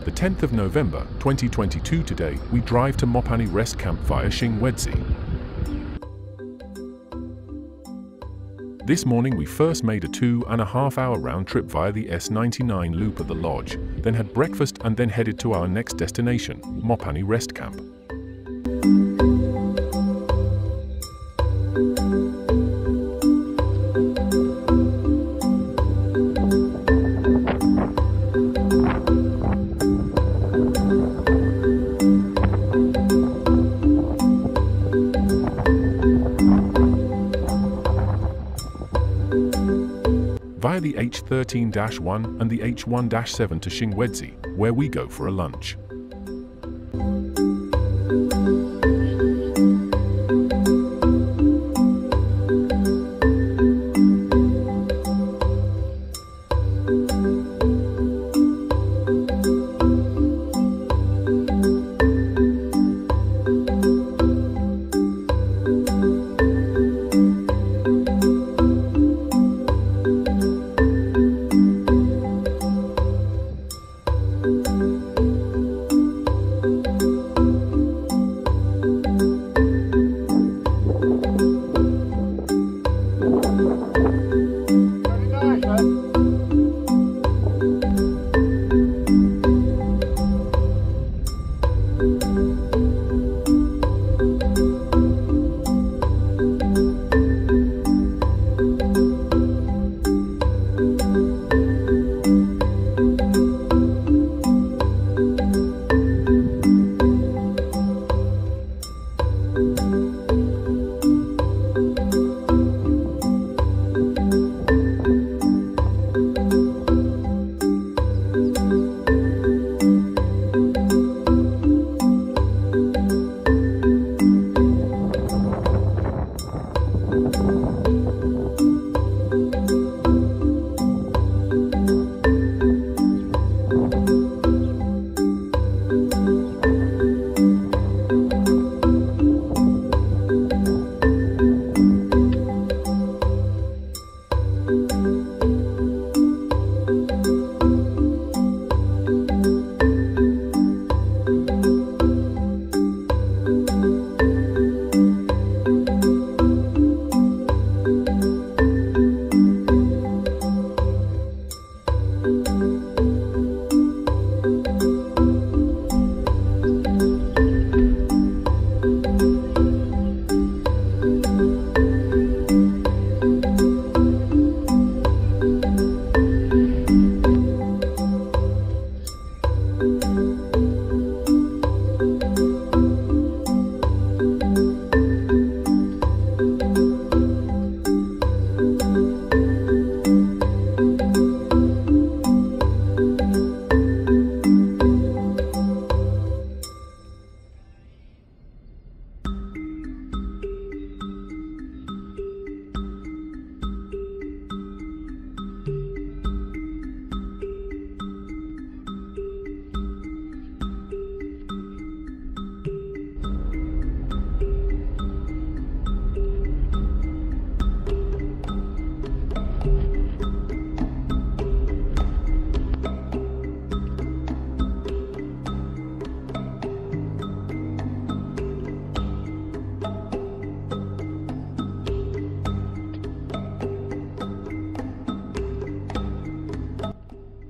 The 10th of November, 2022 today, we drive to Mopani Rest Camp via Xingwedzi. This morning we first made a 2.5-hour round trip via the S99 loop at the lodge, then had breakfast and then headed to our next destination, Mopani Rest Camp. Via the H13-1 and the H1-7 to Xingwedzi, where we go for a lunch.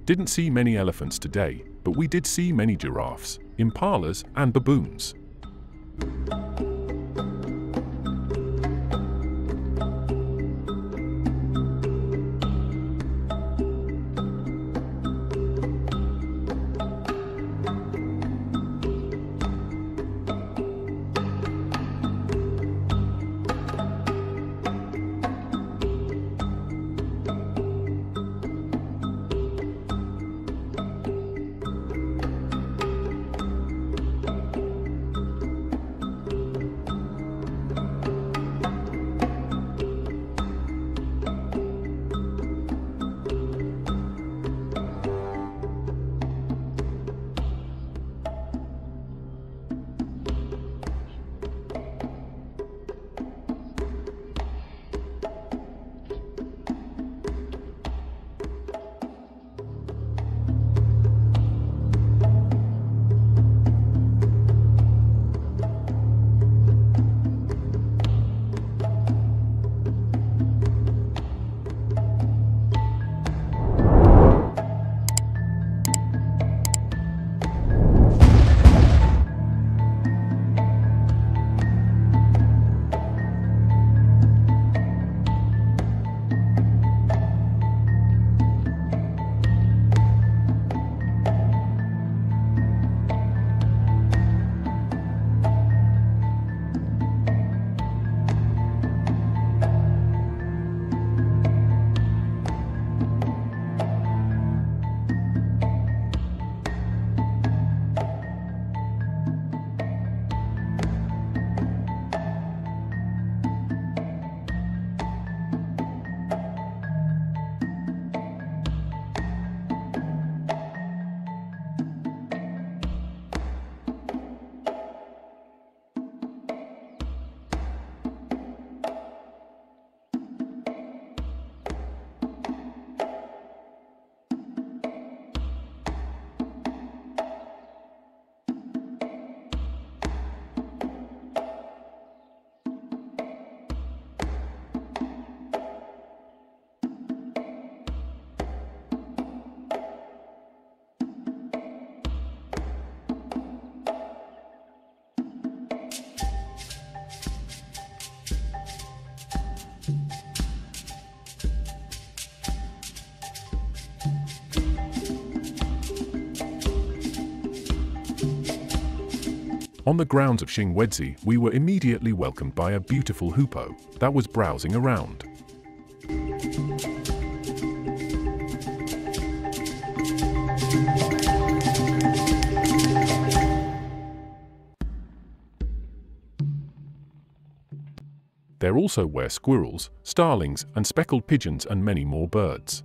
Didn't see many elephants today, but we did see many giraffes, impalas, and baboons. On the grounds of Xingwedzi, we were immediately welcomed by a beautiful hoopoe that was browsing around. There also were squirrels, starlings, and speckled pigeons and many more birds.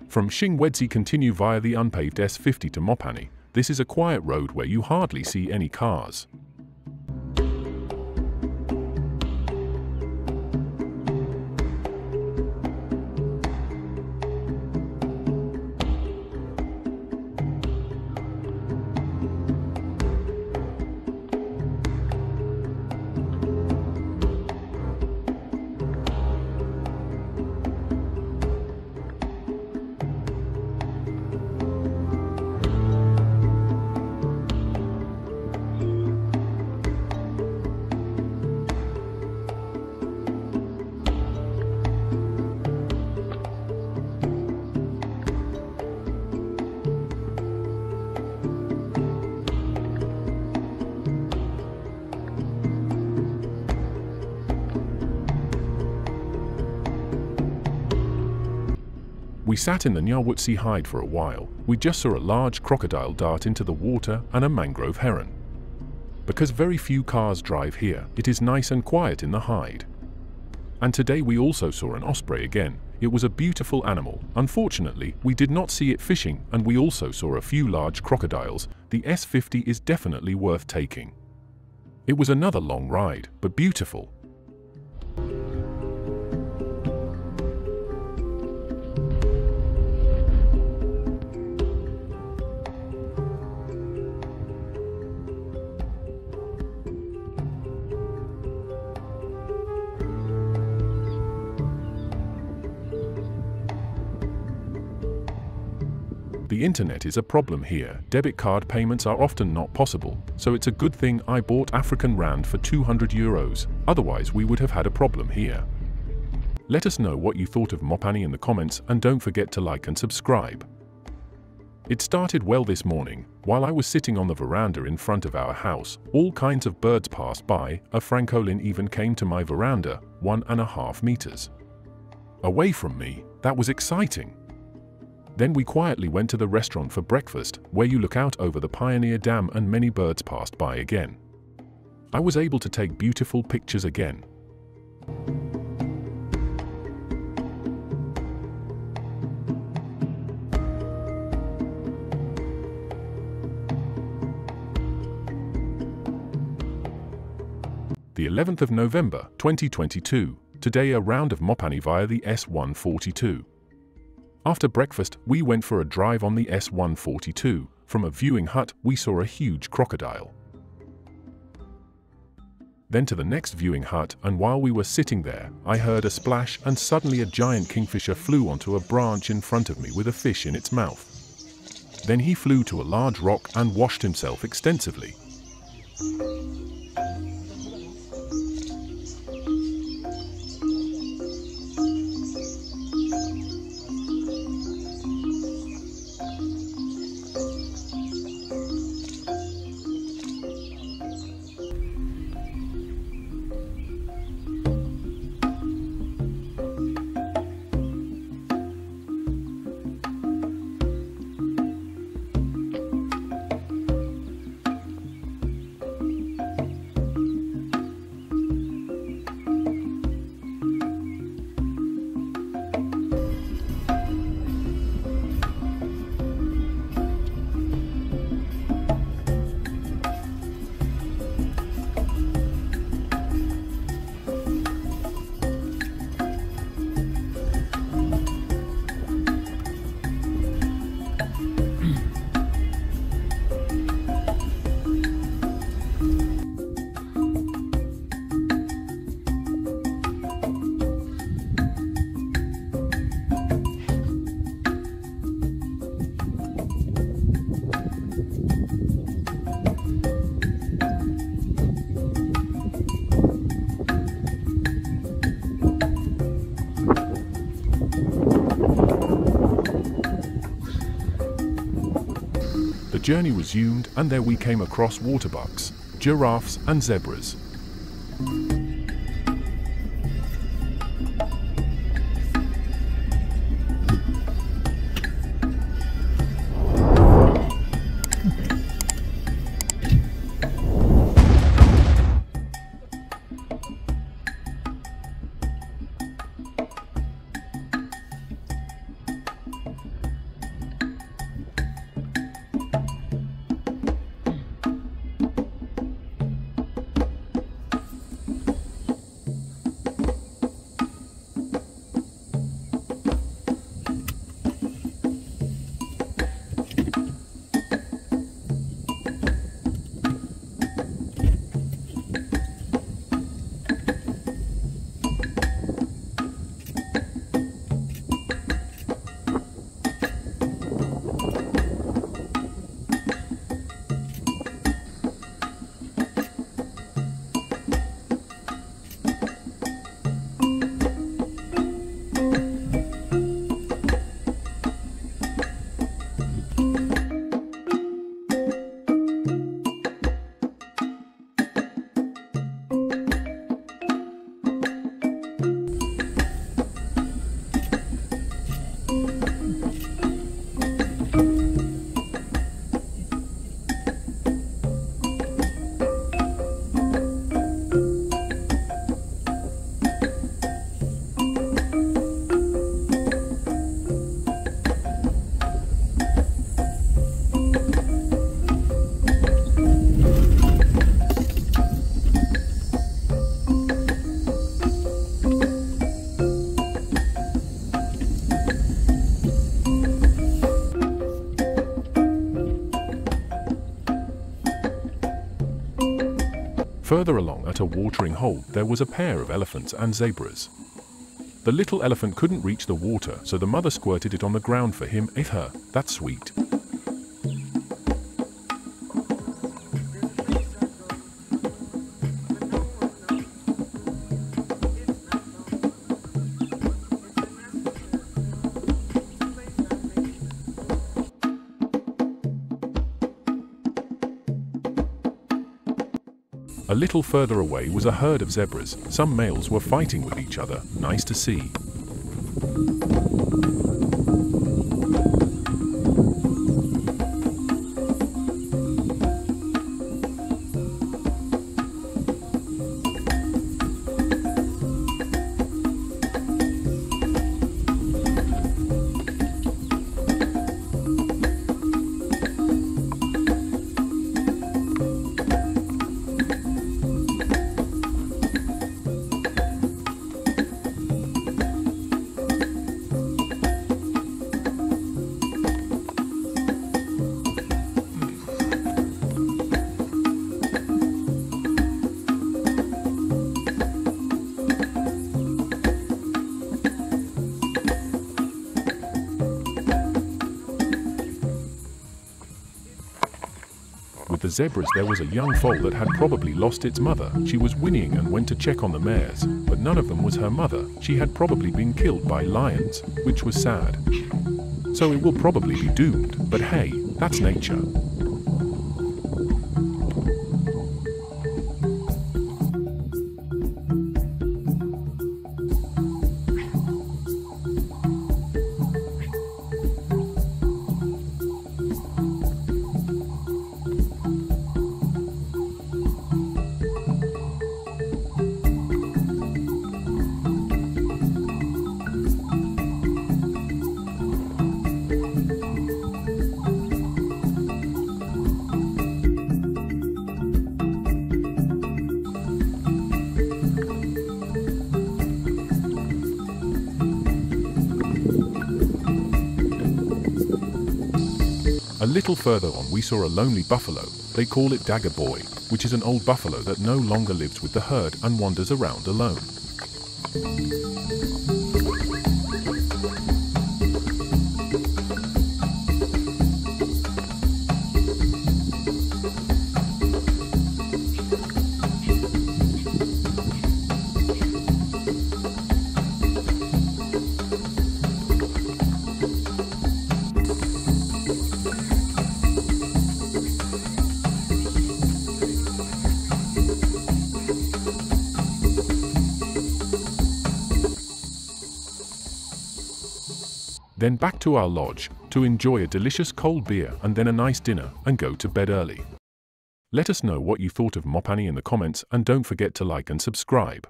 From Xingwedzi continue via the unpaved S50 to Mopani. This is a quiet road where you hardly see any cars. We sat in the Nyawutsi hide for a while. We just saw a large crocodile dart into the water and a mangrove heron. Because very few cars drive here, it is nice and quiet in the hide. And today we also saw an osprey again. It was a beautiful animal. Unfortunately, we did not see it fishing, and we also saw a few large crocodiles. The S50 is definitely worth taking. It was another long ride, but beautiful. The internet is a problem here. Debit card payments are often not possible, so it's a good thing I bought African Rand for 200 euros, otherwise we would have had a problem here. Let us know what you thought of Mopani in the comments, and don't forget to like and subscribe. It started well this morning. While I was sitting on the veranda in front of our house, all kinds of birds passed by. A francolin even came to my veranda, 1.5 meters away from me. That was exciting. Then we quietly went to the restaurant for breakfast, where you look out over the Pioneer Dam and many birds passed by again. I was able to take beautiful pictures again. The 11th of November, 2022. Today a round of Mopani via the S142. After breakfast, we went for a drive on the S142. From a viewing hut, we saw a huge crocodile. Then to the next viewing hut, and while we were sitting there, I heard a splash, and suddenly a giant kingfisher flew onto a branch in front of me with a fish in its mouth. Then he flew to a large rock and washed himself extensively. journey resumed, and there we came across waterbucks, giraffes and zebras. Further along at a watering hole, there was a pair of elephants and zebras. The little elephant couldn't reach the water, so the mother squirted it on the ground for him. That's sweet. A little further away was a herd of zebras. Some males were fighting with each other. Nice to see. With the zebras, there was a young foal that had probably lost its mother. She was whinnying and went to check on the mares, but none of them was her mother. She had probably been killed by lions, which was sad. So it will probably be doomed, but hey, that's nature. A little further on we saw a lonely buffalo. They call it Dagger Boy, which is an old buffalo that no longer lives with the herd and wanders around alone. Then back to our lodge to enjoy a delicious cold beer and then a nice dinner and go to bed early. Let us know what you thought of Mopani in the comments and don't forget to like and subscribe.